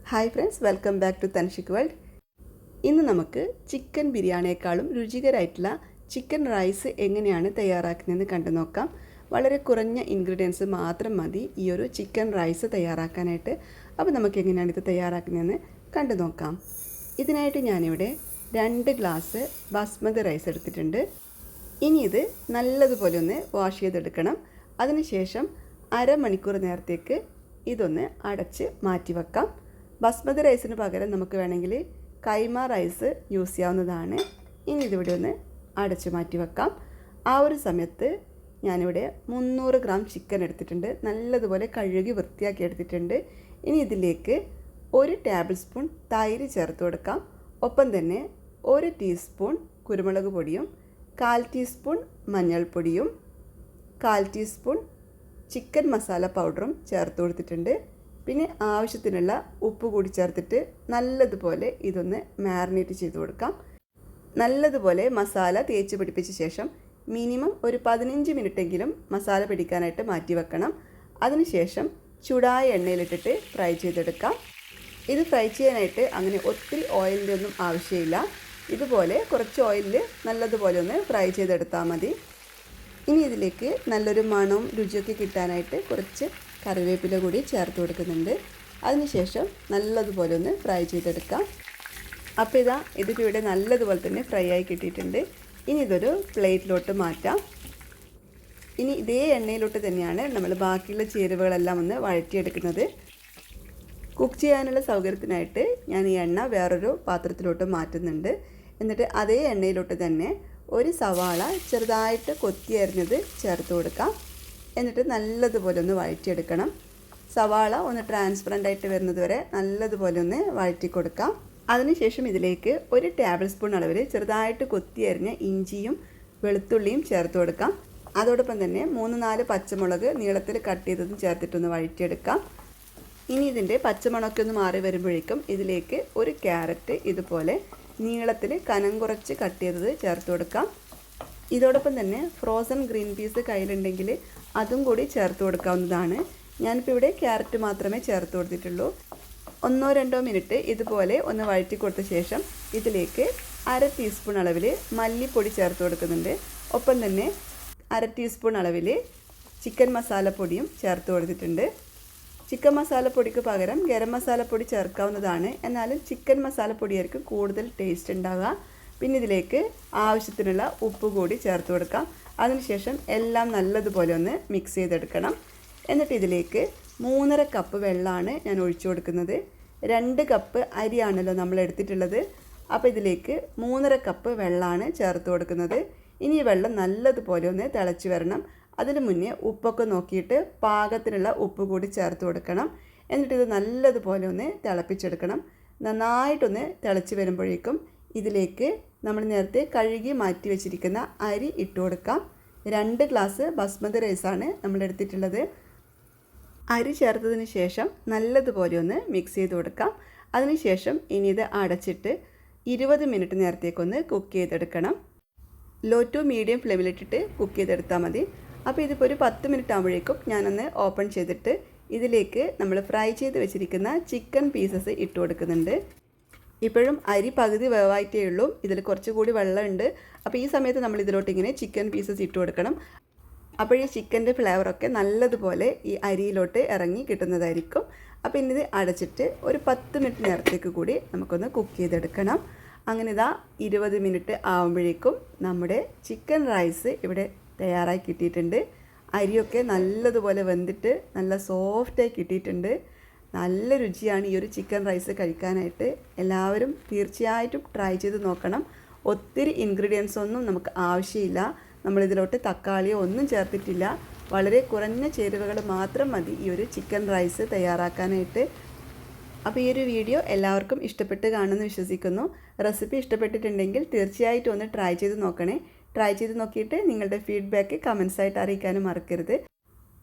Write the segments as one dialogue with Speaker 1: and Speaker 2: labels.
Speaker 1: Hi friends, welcome back to Thanshik world. ഇന്ന് നമുക്ക് chicken ബിരിയാണിയേക്കാളും രുചികരമായിട്ടുള്ള ചിക്കൻ റൈസ് എങ്ങനെയാണ് തയ്യാറാക്കുന്നതെന്ന് കണ്ടു നോക്കാം. വളരെ കുറഞ്ഞ ഇൻഗ്രീഡിയൻസ് മാത്രം മതി ഈ ഒരു ചിക്കൻ റൈസ് തയ്യാറാക്കാനായിട്ട്. അപ്പോൾ നമുക്ക് എങ്ങനെയാണ് ഇത് തയ്യാറാക്കുന്നതെന്ന് കണ്ടു നോക്കാം. ഇതിനായിട്ട് ഞാനിവിടെ 2 ഗ്ലാസ് ബാസ്മതി റൈസ് എടുത്തിട്ടുണ്ട്. ഇനി ഇത് നല്ലതുപോലെ ഒന്ന് വാഷ് ചെയ്തെടുക്കണം. അതിനുശേഷം അരമണിക്കൂർ നേരത്തേക്ക് ഇതൊന്ന് അടച്ച് മാറ്റി വെക്കാം. ബസ്മതി റൈസിന് പകരം നമുക്ക് വേണമെങ്കിൽ കൈമ റൈസ് യൂസ് ചെയ്യാവുന്നതാണ്. ഇനി ഇതിവിടെ ഒന്ന് അടച്ച് മാറ്റി വെക്കാം. ആ ഒരു സമയത്ത് ഞാനിവിടെ 300 ഗ്രാം ചിക്കൻ എടുത്തിട്ടുണ്ട്. നല്ലതുപോലെ കഴുകി വൃത്തിയാക്കി എടുത്തിട്ടുണ്ട്. ഇനി ഇതിലേക്ക് 1 ടേബിൾ സ്പൂൺ തൈര് ചേർത്ത് കൊടുക്കാം. ഒപ്പം തന്നെ 1 ടീസ്പൂൺ കുരുമുളക് പൊടിയും 1/4 ടീസ്പൂൺ മഞ്ഞൾപ്പൊടിയും 1/4 ടീസ്പൂൺ ചിക്കൻ മസാല പൗഡറും ചേർത്ത് കൊടുത്തിട്ടുണ്ട്. പിന്നെ ആവശ്യത്തിനുള്ള ഉപ്പ് കൂടി ചേർത്തിട്ട് നല്ലതുപോലെ ഇതൊന്ന് മാരിനേറ്റ് ചെയ്ത് കൊടുക്കാം. നല്ലതുപോലെ മസാല തേച്ച് പിടിപ്പിച്ച ശേഷം മിനിമം ഒരു 15 മിനിറ്റെങ്കിലും മസാല പിടിക്കാനായിട്ട് മാറ്റി വെക്കണം. അതിനുശേഷം ചൂടായ എണ്ണയിലിട്ടിട്ട് ഫ്രൈ ചെയ്തെടുക്കാം. ഇത് ഫ്രൈ ചെയ്യാനായിട്ട് അങ്ങനെ ഒത്തിരി ഓയിലിൻ്റെ ഒന്നും ആവശ്യമില്ല. ഇതുപോലെ കുറച്ച് ഓയിലിൽ നല്ലതുപോലെ ഒന്ന് ഫ്രൈ ചെയ്തെടുത്താൽ മതി. ഇനി ഇതിലേക്ക് നല്ലൊരു മണവും രുചിയൊക്കെ കിട്ടാനായിട്ട് കുറച്ച് കറിവേപ്പില കൂടി ചേർത്ത് കൊടുക്കുന്നുണ്ട്. അതിനുശേഷം നല്ലതുപോലെ ഒന്ന് ഫ്രൈ ചെയ്തെടുക്കാം. അപ്പോൾ ഇതിപ്പോൾ ഇവിടെ നല്ലതുപോലെ തന്നെ ഫ്രൈ ആയി കിട്ടിയിട്ടുണ്ട്. ഇനി ഇതൊരു പ്ലേറ്റിലോട്ട് മാറ്റാം. ഇനി ഇതേ എണ്ണയിലോട്ട് തന്നെയാണ് നമ്മൾ ബാക്കിയുള്ള ചേരുവകളെല്ലാം ഒന്ന് വഴറ്റിയെടുക്കുന്നത്. കുക്ക് ചെയ്യാനുള്ള സൗകര്യത്തിനായിട്ട് ഞാൻ ഈ എണ്ണ വേറൊരു പാത്രത്തിലോട്ട് മാറ്റുന്നുണ്ട്. എന്നിട്ട് അതേ എണ്ണയിലോട്ട് തന്നെ 1 സവാള ചെറുതായിട്ട് കൊത്തി അരിഞ്ഞത് ചേർത്ത് കൊടുക്കാം. എന്നിട്ട് നല്ലതുപോലെ ഒന്ന് വഴറ്റിയെടുക്കണം. സവാള ഒന്ന് ട്രാൻസ്പെറൻ്റ് ആയിട്ട് വരുന്നത് വരെ നല്ലതുപോലെ ഒന്ന് വഴറ്റി കൊടുക്കാം. അതിനുശേഷം ഇതിലേക്ക് 1 ടേബിൾ സ്പൂൺ അളവിൽ ചെറുതായിട്ട് കൊത്തി അരിഞ്ഞ ഇഞ്ചിയും വെളുത്തുള്ളിയും ചേർത്ത് കൊടുക്കാം. അതോടൊപ്പം തന്നെ 3-4 പച്ചമുളക് നീളത്തിൽ കട്ട് ചെയ്തതും ചേർത്തിട്ടൊന്ന് വഴറ്റിയെടുക്കാം. ഇനി ഇതിൻ്റെ പച്ചമണമൊക്കെ ഒന്ന് മാറി വരുമ്പോഴേക്കും ഇതിലേക്ക് 1 ക്യാരറ്റ് ഇതുപോലെ നീളത്തിൽ കനം കുറച്ച് കട്ട് ചെയ്തത് ചേർത്ത് കൊടുക്കാം. ഇതോടൊപ്പം തന്നെ ഫ്രോസൺ ഗ്രീൻ പീസ് കയ്യിലുണ്ടെങ്കിൽ അതും കൂടി ചേർത്ത് കൊടുക്കാവുന്നതാണ്. ഞാനിപ്പോൾ ഇവിടെ ക്യാരറ്റ് മാത്രമേ ചേർത്ത് കൊടുത്തിട്ടുള്ളൂ. 1-2 മിനിറ്റ് ഇതുപോലെ ഒന്ന് വഴറ്റി കൊടുത്ത ശേഷം ഇതിലേക്ക് 1/2 ടീസ്പൂൺ അളവിൽ മല്ലിപ്പൊടി ചേർത്ത് കൊടുക്കുന്നുണ്ട്. ഒപ്പം തന്നെ 1/2 ടീസ്പൂൺ അളവിൽ ചിക്കൻ മസാലപ്പൊടിയും ചേർത്ത് കൊടുത്തിട്ടുണ്ട്. ചിക്കൻ മസാലപ്പൊടിക്ക് പകരം ഗരം മസാലപ്പൊടി ചേർക്കാവുന്നതാണ്. എന്നാലും ചിക്കൻ മസാലപ്പൊടിയായിരിക്കും കൂടുതൽ ടേസ്റ്റ് ഉണ്ടാവുക. പിന്നെ ഇതിലേക്ക് ആവശ്യത്തിനുള്ള ഉപ്പ് കൂടി ചേർത്ത് കൊടുക്കാം. അതിനുശേഷം എല്ലാം നല്ലതുപോലെ ഒന്ന് മിക്സ് ചെയ്തെടുക്കണം. എന്നിട്ട് ഇതിലേക്ക് 3.5 കപ്പ് വെള്ളമാണ് ഞാൻ ഒഴിച്ചു കൊടുക്കുന്നത്. 2 കപ്പ് അരിയാണല്ലോ നമ്മൾ എടുത്തിട്ടുള്ളത്. അപ്പോൾ ഇതിലേക്ക് 3.5 കപ്പ് വെള്ളമാണ് ചേർത്ത് കൊടുക്കുന്നത്. ഇനി ഈ വെള്ളം നല്ലതുപോലെ ഒന്ന് തിളച്ച് വരണം. അതിന് മുന്നേ ഉപ്പൊക്കെ നോക്കിയിട്ട് പാകത്തിനുള്ള ഉപ്പ് കൂടി ചേർത്ത് കൊടുക്കണം. എന്നിട്ട് ഇത് നല്ലതുപോലെ ഒന്ന് തിളപ്പിച്ചെടുക്കണം. നന്നായിട്ടൊന്ന് തിളച്ച് വരുമ്പോഴേക്കും ഇതിലേക്ക് നമ്മൾ നേരത്തെ കഴുകി മാറ്റി വെച്ചിരിക്കുന്ന അരി ഇട്ട് കൊടുക്കാം. 2 ഗ്ലാസ് ബസ്മതി റൈസാണ് നമ്മൾ എടുത്തിട്ടുള്ളത്. അരി ചേർത്തതിന് ശേഷം നല്ലതുപോലെ ഒന്ന് മിക്സ് ചെയ്ത് കൊടുക്കാം. അതിനുശേഷം ഇനി ഇത് അടച്ചിട്ട് 20 മിനിറ്റ് നേരത്തേക്കൊന്ന് കുക്ക് ചെയ്തെടുക്കണം. ലോ ടു മീഡിയം ഫ്ലെയിമിലിട്ടിട്ട് കുക്ക് ചെയ്തെടുത്താൽ മതി. അപ്പോൾ ഇതിപ്പോൾ ഒരു 10 മിനിറ്റ് ആകുമ്പോഴേക്കും ഞാനൊന്ന് ഓപ്പൺ ചെയ്തിട്ട് ഇതിലേക്ക് നമ്മൾ ഫ്രൈ ചെയ്ത് വെച്ചിരിക്കുന്ന ചിക്കൻ പീസസ് ഇട്ട് കൊടുക്കുന്നുണ്ട്. ഇപ്പോഴും അരി പകുതി വേവായിട്ടേ ഉള്ളൂ. ഇതിൽ കുറച്ചുകൂടി വെള്ളമുണ്ട്. അപ്പോൾ ഈ സമയത്ത് നമ്മൾ ഇതിലോട്ട് ഇങ്ങനെ ചിക്കൻ പീസസ് ഇട്ട് കൊടുക്കണം. അപ്പോൾ ഈ ചിക്കൻ്റെ ഫ്ലേവറൊക്കെ നല്ലതുപോലെ ഈ അരിയിലോട്ട് ഇറങ്ങി കിട്ടുന്നതായിരിക്കും. അപ്പോൾ ഇനി ഇത് അടച്ചിട്ട് ഒരു 10 മിനിറ്റ് നേരത്തേക്ക് കൂടി നമുക്കൊന്ന് കുക്ക് ചെയ്തെടുക്കണം. അങ്ങനെ 20 മിനിറ്റ് ആകുമ്പോഴേക്കും നമ്മുടെ ചിക്കൻ റൈസ് ഇവിടെ തയ്യാറായി കിട്ടിയിട്ടുണ്ട്. അരിയൊക്കെ നല്ലതുപോലെ വെന്തിട്ട് നല്ല സോഫ്റ്റായി കിട്ടിയിട്ടുണ്ട്. നല്ല രുചിയാണ് ഈ ഒരു ചിക്കൻ റൈസ് കഴിക്കാനായിട്ട്. എല്ലാവരും തീർച്ചയായിട്ടും ട്രൈ ചെയ്ത് നോക്കണം. ഒത്തിരി ഇൻഗ്രീഡിയൻസ് ഒന്നും നമുക്ക് ആവശ്യമില്ല. നമ്മളിതിലോട്ട് തക്കാളിയോ ഒന്നും ചേർത്തിട്ടില്ല. വളരെ കുറഞ്ഞ ചേരുവകൾ മാത്രം മതി ഈ ഒരു ചിക്കൻ റൈസ് തയ്യാറാക്കാനായിട്ട്. അപ്പോൾ ഈ ഒരു വീഡിയോ എല്ലാവർക്കും ഇഷ്ടപ്പെട്ട് കാണുമെന്ന് വിശ്വസിക്കുന്നു. റെസിപ്പി ഇഷ്ടപ്പെട്ടിട്ടുണ്ടെങ്കിൽ തീർച്ചയായിട്ടും ഒന്ന് ട്രൈ ചെയ്ത് നോക്കണേ. ട്രൈ ചെയ്ത് നോക്കിയിട്ട് നിങ്ങളുടെ ഫീഡ്ബാക്ക് കമൻസായിട്ട് അറിയിക്കാനും മറക്കരുത്.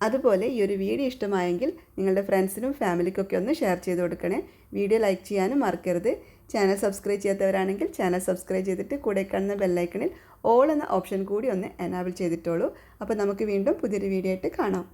Speaker 1: അതുപോലെ ഈ ഒരു വീഡിയോ ഇഷ്ടമായെങ്കിൽ നിങ്ങളുടെ ഫ്രണ്ട്സിനും ഫാമിലിക്കൊക്കെ ഒന്ന് ഷെയർ ചെയ്ത് കൊടുക്കണേ. വീഡിയോ ലൈക്ക് ചെയ്യാനും മറക്കരുത്. ചാനൽ സബ്സ്ക്രൈബ് ചെയ്യാത്തവരാണെങ്കിൽ ചാനൽ സബ്സ്ക്രൈബ് ചെയ്തിട്ട് കൂടെ കാണുന്ന ബെല്ലൈക്കണിൽ ഓൾ എന്ന ഓപ്ഷൻ കൂടി ഒന്ന് എനാബിൾ ചെയ്തിട്ടോളൂ. അപ്പോൾ നമുക്ക് വീണ്ടും പുതിയൊരു വീഡിയോ ആയിട്ട് കാണാം.